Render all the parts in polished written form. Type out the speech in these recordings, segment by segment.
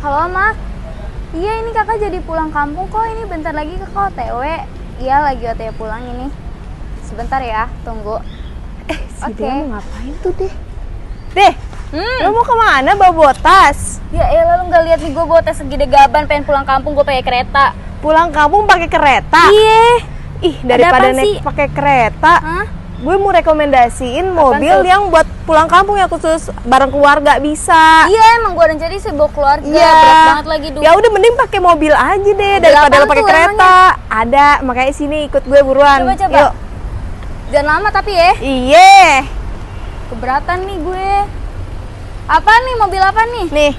Halo Ma. Iya ini kakak jadi pulang kampung kok, ini bentar lagi kakak OTW. Iya lagi OTW pulang ini. Sebentar ya, tunggu. Si Dea mau ngapain tuh Deh? Deh, lo mau kemana bawa tas? Ya elah lu gak lihat nih gue bawa tas segede gaban, pengen pulang kampung gue pakai kereta. Pulang kampung pakai kereta? Iya. Ih, daripada apaan sih? naik pakai kereta, Hah? gue mau rekomendasiin mobil tuh? yang buat pulang kampung ya khusus bareng keluarga bisa. Iya emang gue rencana sih bawa keluarga, Iya. berat banget lagi Ya udah mending pakai mobil aja deh daripada apaan lo pakai tuh kereta. Ada, makanya sini ikut gue buruan. Coba. Yuk. Jangan lama tapi ya. Iya. Keberatan nih gue. Apa nih, mobil apa nih? Nih,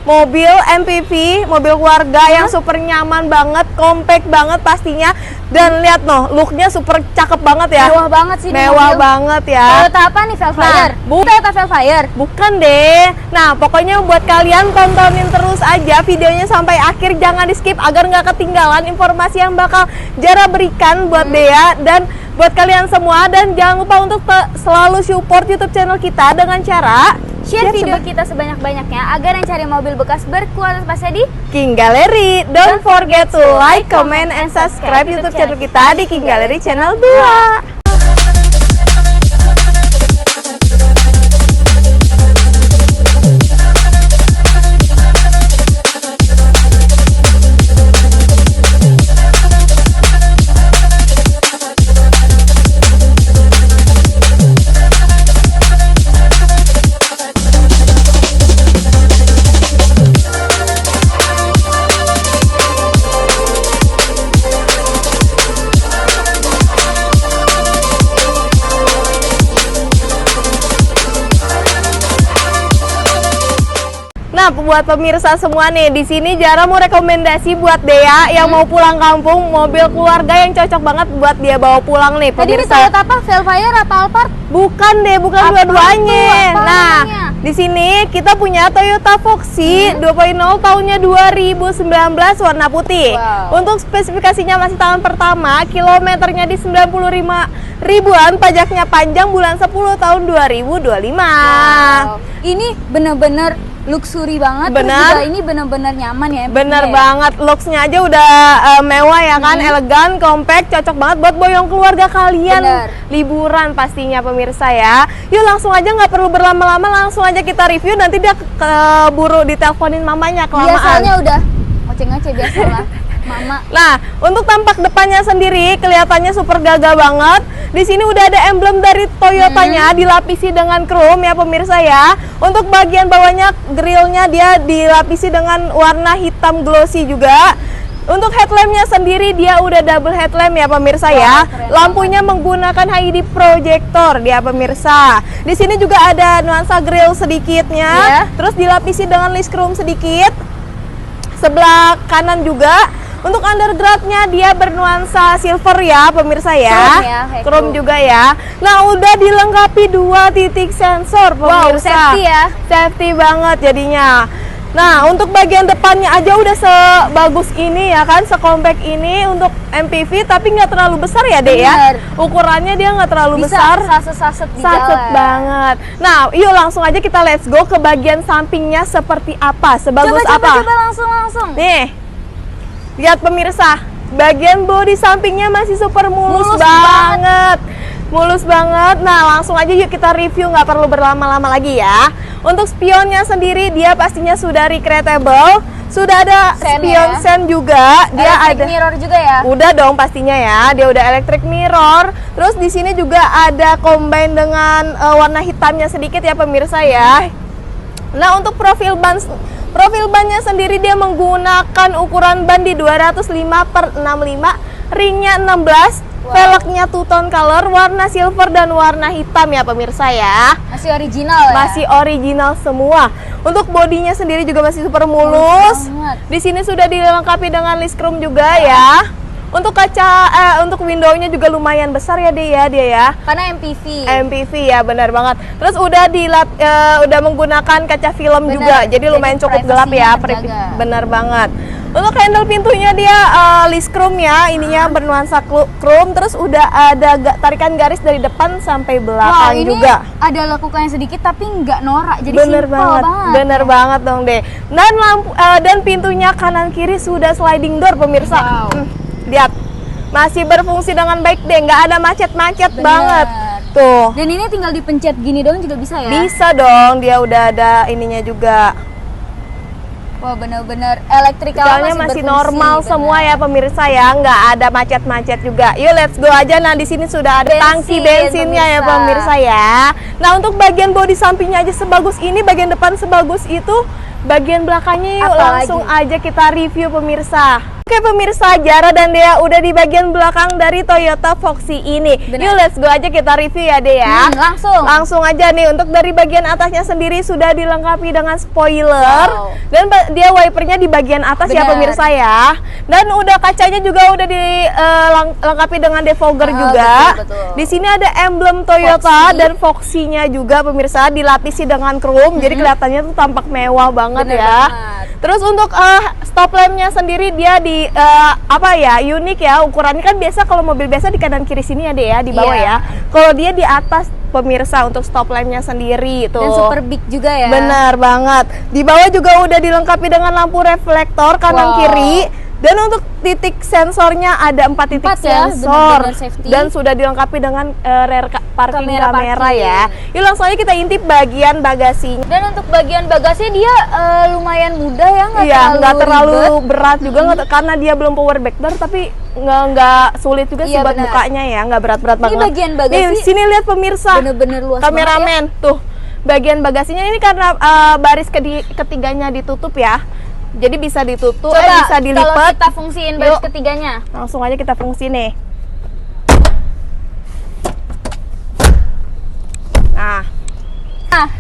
mobil MPV, mobil keluarga yang super nyaman banget, compact banget pastinya. Dan lihat noh, looknya super cakep banget ya. Mewah banget sih ini Mewah mobil. banget ya. Toyota apa nih, Velfire? Toyota Velfire. Bukan deh. Nah, pokoknya buat kalian tontonin terus aja videonya sampai akhir, jangan di skip agar nggak ketinggalan informasi yang bakal Jara berikan buat Dea dan buat kalian semua. Dan jangan lupa untuk selalu support YouTube channel kita dengan cara Share video kita sebanyak-banyaknya agar yang cari mobil bekas berkualitas pasnya di King Gallery. Don't forget to like, comment, and subscribe YouTube channel kita di King Gallery channel 2. Nah, buat pemirsa semua nih, di sini Jara mau rekomendasi buat Dea yang mau pulang kampung, mobil keluarga yang cocok banget buat dia bawa pulang nih, Tadi ini pemirsa. Toyota apa? Velfire apa Alphard? Bukan deh, bukan Apa dua-duanya. itu? Apa Nah, namanya? di sini kita punya Toyota Foxy 2.0 tahunnya 2019 warna putih. Wow. Untuk spesifikasinya masih tahun pertama, kilometernya di 95 ribuan, pajaknya panjang bulan 10 tahun 2025. Wow. Ini bener-bener luxury banget. Bener. Terus juga ini bener-bener nyaman ya. Bener ya? banget, looks-nya aja udah mewah ya kan, elegan, compact, cocok banget buat boyong keluarga kalian. Bener. Liburan pastinya pemirsa ya. Yuk langsung aja, nggak perlu berlama-lama, langsung aja kita review. Nanti dia keburu diteleponin mamanya kelamaan. Biasanya udah ngoceh-ngoceh biasalah. Mama. Nah, untuk tampak depannya sendiri kelihatannya super gagah banget. Di sini udah ada emblem dari Toyotanya dilapisi dengan chrome ya pemirsa ya. Untuk bagian bawahnya, grillnya dia dilapisi dengan warna hitam glossy juga. Untuk headlampnya sendiri dia udah double headlamp ya pemirsa ya. Lampunya menggunakan HID projector dia pemirsa. Di sini juga ada nuansa grill sedikitnya. Terus dilapisi dengan list chrome sedikit. Sebelah kanan juga. Untuk underguardnya dia bernuansa silver ya pemirsa ya. Chrome ya, kayak Chrome juga ya. Nah, udah dilengkapi 2 titik sensor pemirsa. Wow, safety ya. Safety banget jadinya. Nah, untuk bagian depannya aja udah sebagus ini ya kan, sekompak ini untuk MPV, tapi nggak terlalu besar ya Dek ya. Bener. Ukurannya dia nggak terlalu Bisa besar. saset-saset di Saset jalan. banget. Nah, yuk langsung aja kita let's go ke bagian sampingnya seperti apa, sebagus apa. Coba langsung. Nih, lihat pemirsa, bagian bodi sampingnya masih super mulus Mulus banget. Mulus banget. Nah, langsung aja yuk kita review, nggak perlu berlama-lama lagi ya. Untuk spionnya sendiri dia pastinya sudah recreatable. Sudah ada Sen spion ya. sen juga. Dia Electric ada mirror juga ya. Udah dong pastinya ya. Dia udah electric mirror. Terus di sini juga ada combine dengan warna hitamnya sedikit ya pemirsa ya. Nah, untuk profil bannya sendiri dia menggunakan ukuran ban di 205/65, ringnya 16, velgnya two tone color, warna silver dan warna hitam ya pemirsa ya. Masih original ya. Masih original semua. Untuk bodinya sendiri juga masih super mulus. banget. Di sini sudah dilengkapi dengan list chrome juga ya. Untuk kaca, untuk windownya juga lumayan besar ya dia ya. Karena MPV. MPV ya, benar banget. Terus udah udah menggunakan kaca film Bener. juga, jadi lumayan cukup gelap ya. privasinya terjaga. Benar banget. Untuk handle pintunya dia list chrome ya, ininya bernuansa chrome, terus udah ada tarikan garis dari depan sampai belakang ini juga. ada lekukannya sedikit tapi nggak norak, jadi Bener simple banget, banget. bener banget dong deh. Dan dan pintunya kanan kiri sudah sliding door pemirsa. Wow. Lihat, masih berfungsi dengan baik deh, nggak ada macet-macet Bener. banget. Tuh. Dan ini tinggal dipencet gini doang juga bisa ya? Bisa dong, dia udah ada ininya juga. Wah, bener-bener elektrikal Jalannya masih berfungsi, normal bener. semua ya pemirsa ya, nggak ada macet-macet juga. Yuk let's go aja. Nah di sini sudah ada tangki bensinnya ya pemirsa ya. Nah untuk bagian bodi sampingnya aja sebagus ini, bagian depan sebagus itu, bagian belakangnya yuk Apalagi? langsung aja kita review pemirsa. Oke pemirsa, Jara dan Dea udah di bagian belakang dari Toyota Foxy ini. Bener. Yuk let's go aja kita review ya Dea. Langsung. Langsung aja nih, untuk dari bagian atasnya sendiri sudah dilengkapi dengan spoiler. Wow. Dan dia wipernya di bagian atas ya Bener. pemirsa ya. Dan udah kacanya juga udah dilengkapi dengan defogger juga. Betul. Di sini ada emblem Toyota Foxy. dan Foxy-nya juga pemirsa, dilapisi dengan chrome. Jadi kelihatannya tuh tampak mewah banget Bener ya. banget. Terus untuk stop lamp-nya sendiri dia di unik ya, ukurannya kan biasa kalau mobil biasa di kanan kiri sini ya deh ya, di bawah Iya. ya. Kalau dia di atas pemirsa untuk stop lamp-nya sendiri tuh. Dan super big juga ya. Bener banget. Di bawah juga udah dilengkapi dengan lampu reflektor kanan Wow. kiri. Dan untuk titik sensornya ada 4 titik ya, sensor. bener-bener safety. Dan sudah dilengkapi dengan rear parking Kamera kamera parking. ya. Yuk langsung aja kita intip bagian bagasinya. Dan untuk bagian bagasinya dia lumayan mudah ya, Iya, nggak terlalu ribet. berat juga karena dia belum power back door, tapi nggak sulit juga sih Iya, buat benar. bukanya ya, nggak berat-berat Ini banget. bagian bagasi Nih, sini lihat pemirsa, bener-bener luas kameramen tuh. Bagian bagasinya ini karena baris ketiganya ditutup ya, jadi bisa ditutup, Coba bisa kalau dilipat. kita fungsiin baris Yuk. ketiganya. Langsung aja kita fungsi nih.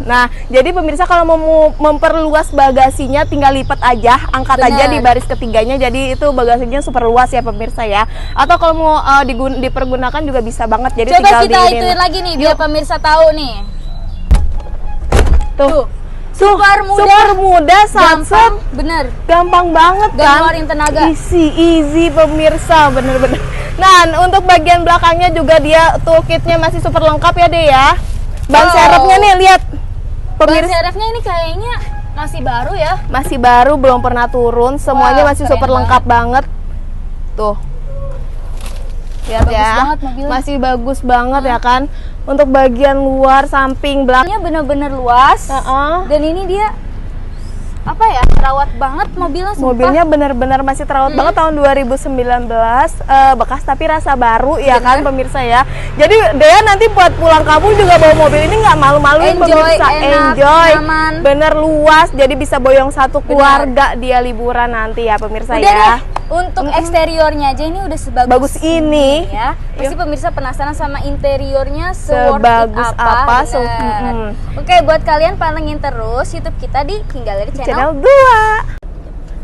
Nah, jadi pemirsa kalau mau memperluas bagasinya tinggal lipat aja, angkat Bener. aja di baris ketiganya, jadi itu bagasinya super luas ya pemirsa ya. Atau kalau mau dipergunakan juga bisa banget, jadi Coba tinggal kita diinin. ituin lagi nih biar pemirsa tahu nih. Tuh. Super mudah, super mudah, gampang, bener. gampang banget Gak kan? ngeluarin tenaga. Easy pemirsa, bener-bener. Nah, untuk bagian belakangnya juga dia toolkitnya masih super lengkap ya deh ya. Ban Wow. serepnya nih lihat Ban pemirsa, serepnya ini kayaknya masih baru ya. masih baru, belum pernah turun, semuanya Wah, masih keren super lengkap banget. Tuh. Lihat Bagus ya. banget mobilnya. Masih bagus banget ya kan. Untuk bagian luar, samping, belakang. Ini bener-bener luas. Dan ini dia apa ya, terawat banget mobilnya, sumpah. Mobilnya benar-benar masih terawat banget, tahun 2019, bekas tapi rasa baru ya kan pemirsa ya. Jadi Dea nanti buat pulang kampung juga bawa mobil ini nggak malu-maluin Enjoy, pemirsa. enak, Enjoy, nyaman. bener luas, jadi bisa boyong satu keluarga dia liburan nanti ya pemirsa Udah ya. deh, untuk eksteriornya aja ini udah sebagus Bagus ini. ya. Pasti pemirsa penasaran sama interiornya se-worth it Sebagus apa, bener. Oke, buat kalian pantengin terus YouTube kita di King Gallery Channel 2.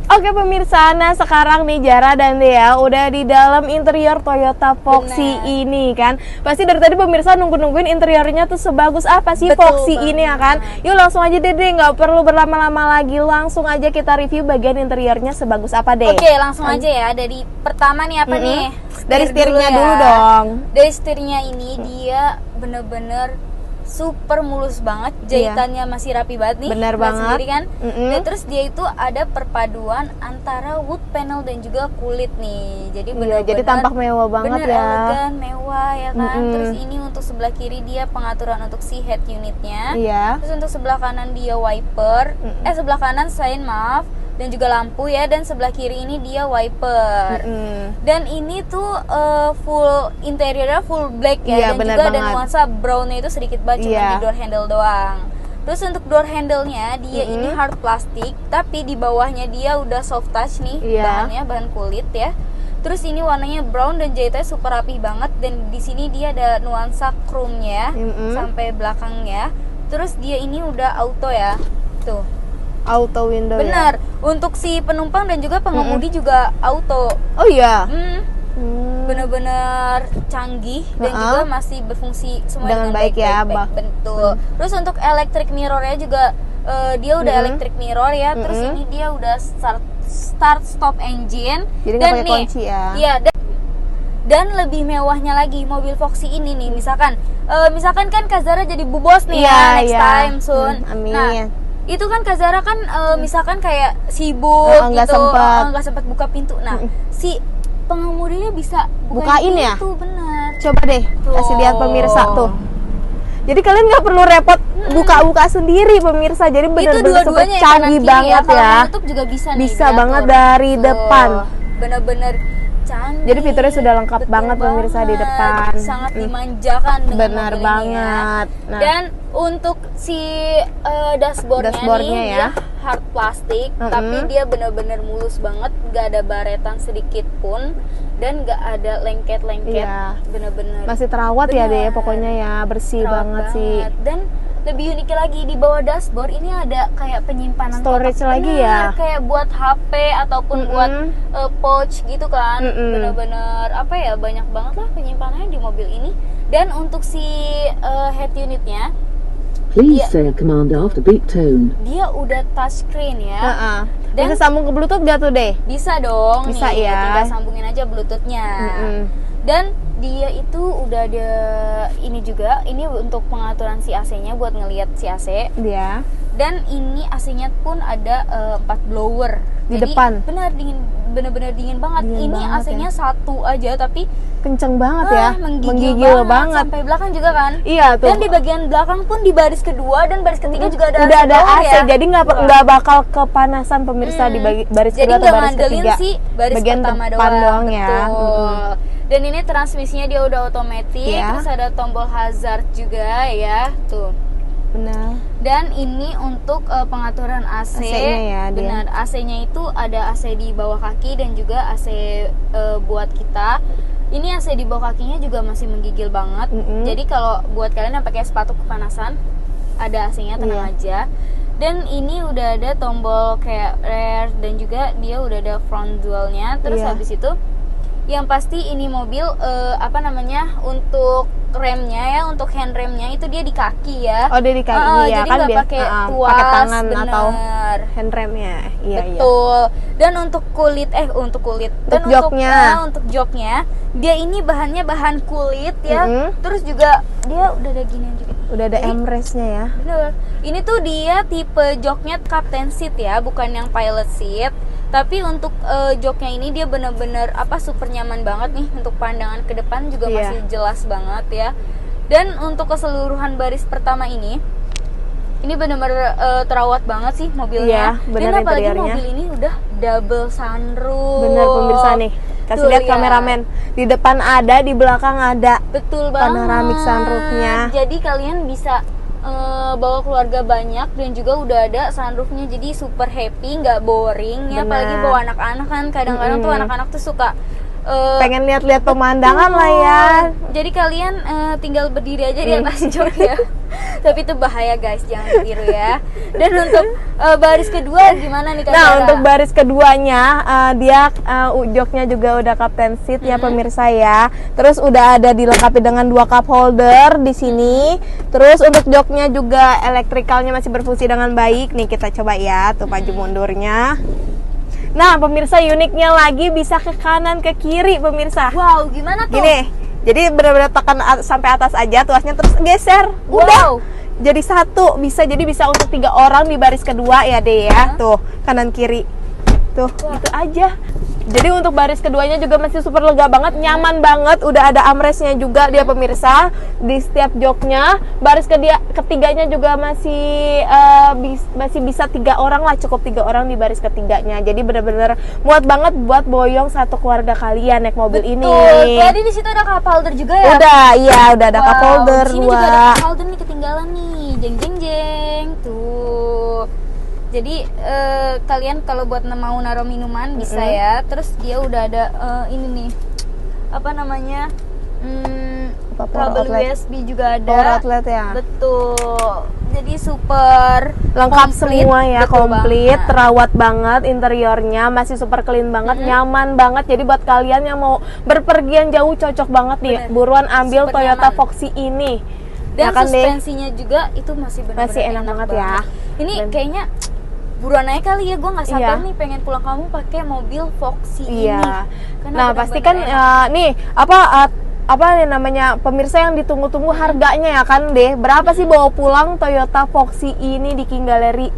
Oke pemirsa, nah sekarang nih Jara dan Dea udah di dalam interior Toyota Foxy Bener. ini kan. Pasti dari tadi pemirsa nungguin interiornya tuh sebagus apa sih Betul Foxy banget. ini ya kan. Yuk langsung aja deh, nggak perlu berlama-lama lagi, langsung aja kita review bagian interiornya sebagus apa deh. Oke, langsung aja ya. Dari pertama nih apa nih? Dari Setir setirnya ya. dulu dong. Dari setirnya ini dia bener-bener super mulus banget, jahitannya masih rapi banget nih. Bener lihat banget. sendiri kan. Mm-mm. Dan terus dia itu ada perpaduan antara wood panel dan juga kulit nih. Jadi Iya, bener-bener jadi tampak mewah banget bener ya. elegan, mewah ya kan. Mm-mm. Terus ini untuk sebelah kiri dia pengaturan untuk si head unitnya. Iya. Terus untuk sebelah kanan dia wiper. Sebelah kanan maaf, dan juga lampu ya, dan sebelah kiri ini dia wiper. Dan ini tuh full interiornya full black ya, Iya, dan bener juga ada banget. nuansa brownnya itu sedikit banget, cuma Iya. di door handle doang. Terus untuk door handle-nya dia ini hard plastik, tapi di bawahnya dia udah soft touch nih, Iya. bahannya bahan kulit ya. Terus ini warnanya brown dan jahitannya super rapi banget, dan di sini dia ada nuansa chrome-nya sampai belakangnya. Terus dia ini udah auto ya, tuh. Auto window ya. Benar, untuk si penumpang dan juga pengemudi juga auto. Oh iya. Bener-bener canggih dan juga masih berfungsi semua Dengan baik ya, baik-baik. Betul. Terus untuk electric mirrornya juga dia udah electric mirror ya, terus ini dia udah start stop engine. Jadi nggak dan pakai nih, kunci ya. Iya, dan lebih mewahnya lagi mobil Foxy ini nih, misalkan kan Kazara jadi bu bos nih ya next time soon. Amin. Nah, itu kan Kazara kan misalkan kayak sibuk nggak gitu, sempet. nggak sempat buka pintu. Nah, si pengemudinya bisa Bukain ya? pintu, bener. Coba deh kasih lihat pemirsa tuh. Jadi kalian nggak perlu repot buka-buka sendiri pemirsa. Jadi Itu bener-bener super dua-duanya canggih banget Kalau ya. YouTube juga bisa nih. Bisa diatur. banget dari Tuh, depan. Bener-bener canggih. Jadi fiturnya sudah lengkap betul banget pemirsa di depan. Sangat dimanjakan dengan Benar mobil banget. ini ya. Nah. Dan untuk si dashboardnya nih, ya. dia hard plastik, tapi dia bener-bener mulus banget, nggak ada baretan sedikit pun, dan nggak ada lengket-lengket. Iya. Bener-bener Masih terawat ya deh Bener. pokoknya ya, bersih terawat banget sih. Dan lebih unik lagi di bawah dashboard ini ada kayak penyimpanan Storage kotak. lagi Bener, ya? kayak buat HP ataupun buat pouch gitu kan. Bener-bener apa ya, banyak banget lah penyimpanannya di mobil ini. Dan untuk si head unitnya, Please say a command after beep tone. dia udah touchscreen ya. Bisa sambung ke Bluetooth gak tuh deh? Bisa dong. Bisa nih, ya. tinggal sambungin aja Bluetoothnya. Dan dia itu udah ada ini juga, ini untuk pengaturan si AC-nya buat ngelihat si AC. Dia Dan ini AC-nya pun ada 4 blower Di Jadi, depan? Bener dingin, bener-bener dingin banget. Dingin Ini banget AC-nya satu aja tapi kenceng banget ya, menggigil banget. Sampai belakang juga kan. Iya tuh. Dan di bagian belakang pun di baris kedua dan baris ketiga juga ada udah AC ada bawah AC, ya. jadi nggak bakal kepanasan pemirsa di baris Jadi kedua atau nggak baris ngandelin ketiga. sih baris bagian pertama depan doang ya. betul. Dan ini transmisinya dia udah otomatis, Ya. terus ada tombol hazard juga ya, tuh. Benar. Dan ini untuk pengaturan AC. AC-nya ya, dia. Benar, AC-nya itu ada AC di bawah kaki dan juga AC buat kita. Ini AC di bawah kakinya juga masih menggigil banget. Jadi kalau buat kalian yang pakai sepatu kepanasan, ada AC-nya, tenang aja. Dan ini udah ada tombol kayak rear dan juga dia udah ada front dualnya. Terus habis itu yang pasti ini mobil untuk remnya ya, untuk hand remnya itu dia di kaki ya. Oh, dia di kaki ya jadi kan nggak dia pakai tuas, pakai tangan bener. atau hand remnya. Iya. Betul. Dan untuk kulit dan untuk joknya dia ini bahannya bahan kulit ya. Terus juga dia udah ada ginian juga. Udah ada armrest-nya ya. Bener. Ini tuh dia tipe joknya captain seat ya, bukan yang pilot seat. Tapi untuk joknya ini dia bener-bener super nyaman banget nih, untuk pandangan ke depan juga masih jelas banget ya. Dan untuk keseluruhan baris pertama ini bener-bener terawat banget sih mobilnya. Iya, bener. Dan apalagi interiornya. mobil ini udah double sunroof. Bener pemirsa nih. Kasih Tuh, lihat lihat. kameramen. Di depan ada, di belakang ada. Betul banget. Panoramic sunroofnya. Jadi kalian bisa bawa keluarga banyak dan juga udah ada sunroofnya, jadi super happy, nggak boring ya. Apalagi bawa anak-anak kan, kadang-kadang tuh anak-anak tuh suka pengen lihat-lihat pemandangan lah ya. Jadi kalian tinggal berdiri aja di atas jok ya. Tapi itu bahaya guys, jangan ditiru ya. Dan untuk baris kedua gimana nih Kak Nah, Zara? untuk baris keduanya dia joknya juga udah captain seat ya pemirsa ya. Terus udah ada dilengkapi dengan 2 cup holder di sini. Terus untuk joknya juga elektrikalnya masih berfungsi dengan baik. Nih kita coba ya, tuh maju mundurnya. Nah, pemirsa uniknya lagi bisa ke kanan ke kiri pemirsa. Wow, gimana tuh? Gini, jadi benar-benar tekan sampai atas aja tuasnya, terus geser. Udah. Jadi satu, jadi bisa untuk 3 orang di baris kedua ya deh ya. Tuh, kanan kiri. Tuh, gitu aja. Jadi untuk baris keduanya juga masih super lega banget, nyaman banget. Udah ada armrestnya juga dia pemirsa di setiap joknya. Baris ketiganya juga masih bisa 3 orang lah, cukup 3 orang di baris ketiganya. Jadi bener-bener muat banget buat boyong satu keluarga kalian naik mobil ini. Tadi di situ ada cup holder juga ya? Udah ada cup holder di sini juga ada cup holder nih, ketinggalan nih. Jeng. Tuh. Jadi kalian kalau buat mau naruh minuman bisa ya. Terus dia udah ada ini nih, kabel USB juga ada. Power outlet ya. Betul. Jadi super lengkap komplit, semua ya, betul komplit, banget. terawat banget, interiornya masih super clean banget, nyaman banget. Jadi buat kalian yang mau berpergian jauh cocok banget nih. Buruan ambil Super Toyota nyaman. Foxy ini. Ya Dan kan, Deh? suspensinya juga itu masih benar-benar Masih enak banget ya. Ini Dan- kayaknya buruan aja kali ya, gue nggak sabar Iya. nih pengen pulang kamu pakai mobil Foxy Iya. ini. Karena Nah, benar-benar pasti kan enak. nih apa nih namanya pemirsa yang ditunggu-tunggu harganya ya kan deh. Berapa sih bawa pulang Toyota Foxy ini di King Gallery?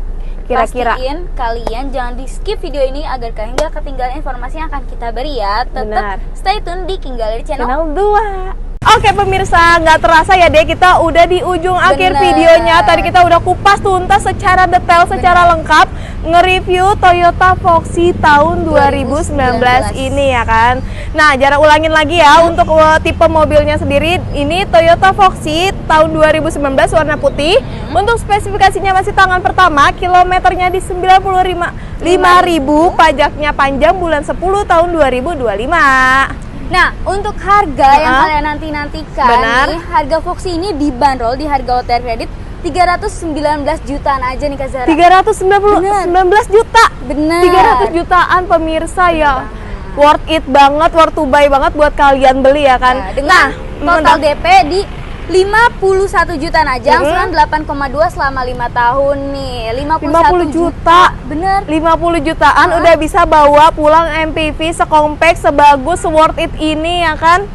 Kira-kira. Pastiin kalian jangan di skip video ini agar kalian gak ketinggalan informasi yang akan kita beri ya. Benar. Tetap stay tune di King Gallery Channel. Channel 2. Oke pemirsa, nggak terasa ya deh kita udah di ujung akhir Bener. videonya. Tadi kita udah kupas tuntas secara detail, secara lengkap nge-review Toyota Foxy tahun 2019 ini ya kan. Nah, Jara ulangin lagi ya untuk tipe mobilnya sendiri. Ini Toyota Foxy tahun 2019 warna putih. Untuk spesifikasinya masih tangan pertama, kilometernya di 95.000, pajaknya panjang bulan 10 tahun 2025. Nah, untuk harga yang Uh-uh. kalian nanti-nantikan Benar. nih, harga Foxy ini dibanderol di harga OTR kredit 319 jutaan aja nih Kak Zara. 319 juta. Bener. 300 jutaan pemirsa ya. Worth it banget, worth to buy banget buat kalian beli ya kan. Nah, dengan total DP di 51 jutaan aja, angsuran 8,2 selama 5 tahun nih. 50 juta. Bener. 50 jutaan udah bisa bawa pulang MPV sekompak, sebagus, worth it ini ya kan.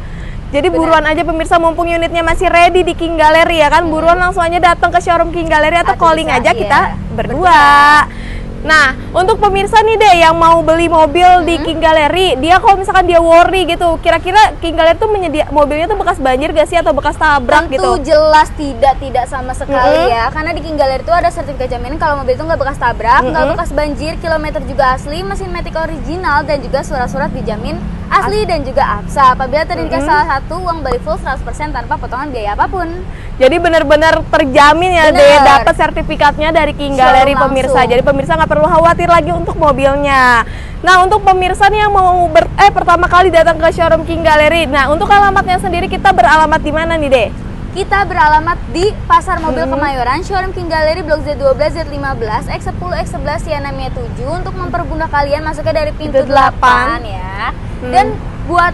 Jadi buruan aja pemirsa, mumpung unitnya masih ready di King Gallery ya kan. Buruan langsung aja datang ke showroom King Gallery atau calling bisa, aja iya. kita berdua. Nah, untuk pemirsa nih deh yang mau beli mobil di King Gallery, dia kalau misalkan dia worry gitu, kira-kira King Gallery tuh mobilnya tuh bekas banjir gak sih atau bekas tabrak Tentu gitu? jelas tidak sama sekali ya, karena di King Gallery itu ada sertifikat jaminan kalau mobil itu nggak bekas tabrak, nggak bekas banjir, kilometer juga asli, mesin matic original, dan juga surat-surat dijamin asli dan juga APSA. Apabila terindikasi salah satu, uang balik full 100% tanpa potongan biaya apapun. Jadi benar-benar terjamin ya Bener. deh dapat sertifikatnya dari King Gallery Showroom pemirsa. langsung. Jadi pemirsa nggak perlu khawatir lagi untuk mobilnya. Nah, untuk pemirsa nih yang mau pertama kali datang ke showroom King Gallery. Nah, untuk alamatnya sendiri kita beralamat di mana nih deh? Kita beralamat di Pasar Mobil Kemayoran, showroom King Gallery Blok Z12, Z15, X10, X11, Sianamia 7 untuk mempermudah kalian masuknya dari pintu 8 ya. Dan buat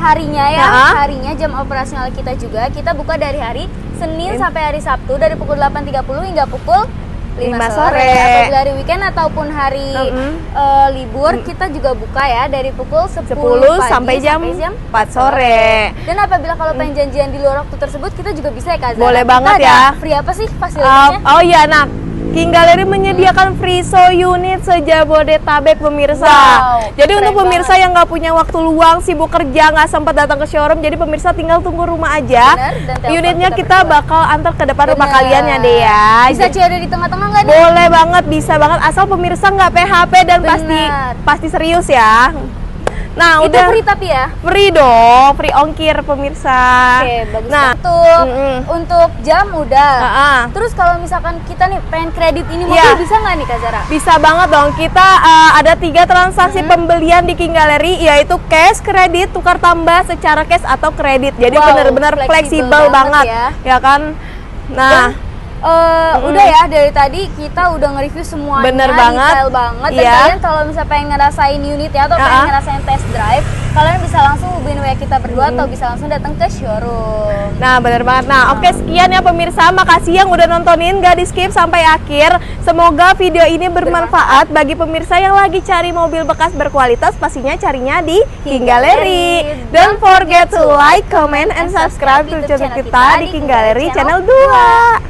harinya ya, harinya jam operasional kita juga, kita buka dari hari Senin sampai hari Sabtu dari pukul 8.30 hingga pukul 5 sore. Apabila hari weekend ataupun hari libur, kita juga buka ya dari pukul 10 pagi sampai jam 4 sore. Dan apabila kalau pengen janjian di luar waktu tersebut, kita juga bisa ya Kak Zara. Boleh Kita banget ada ya. Free apa sih fasilitasnya? Oh iya, nah King Gallery menyediakan free show unit se-Jabodetabek pemirsa. Wow, jadi keren untuk pemirsa yang nggak punya waktu luang, sibuk kerja, nggak sempat datang ke showroom, jadi pemirsa tinggal tunggu rumah aja. Bener, dan telepon Unitnya kita kita bakal antar ke depan rumah Bener. kalian ya deh ya. Bisa COD di tengah-tengah nggak nih? Boleh banget, bisa banget, asal pemirsa nggak PHP dan Bener. pasti serius ya. Nah, Itu udah free tapi ya? free dong, free ongkir pemirsa. Oke, bagus Nah, banget. Untuk jam udah. Terus kalau misalkan kita nih pengen kredit ini mobil, Iya. bisa nggak nih Kak Zara? bisa banget dong. Kita ada 3 transaksi pembelian di King Gallery, yaitu cash, kredit, tukar tambah secara cash atau kredit. Jadi Wow, benar-benar fleksibel fleksibel banget banget ya kan. Nah, Udah ya, dari tadi kita udah nge-review semuanya. Bener banget. Detail banget. Dan Iya. kalian kalau misalnya pengen ngerasain unit ya, atau pengen ngerasain test drive, kalian bisa langsung hubungin WA kita berdua atau bisa langsung datang ke showroom. Nah, bener banget. Nah, oke, sekian ya pemirsa. Makasih yang udah nontonin, gak di skip sampai akhir. Semoga video ini bermanfaat bagi pemirsa yang lagi cari mobil bekas berkualitas. Pastinya carinya di King Gallery. Don't forget to like, comment, and subscribe to channel kita di King Gallery Channel 2.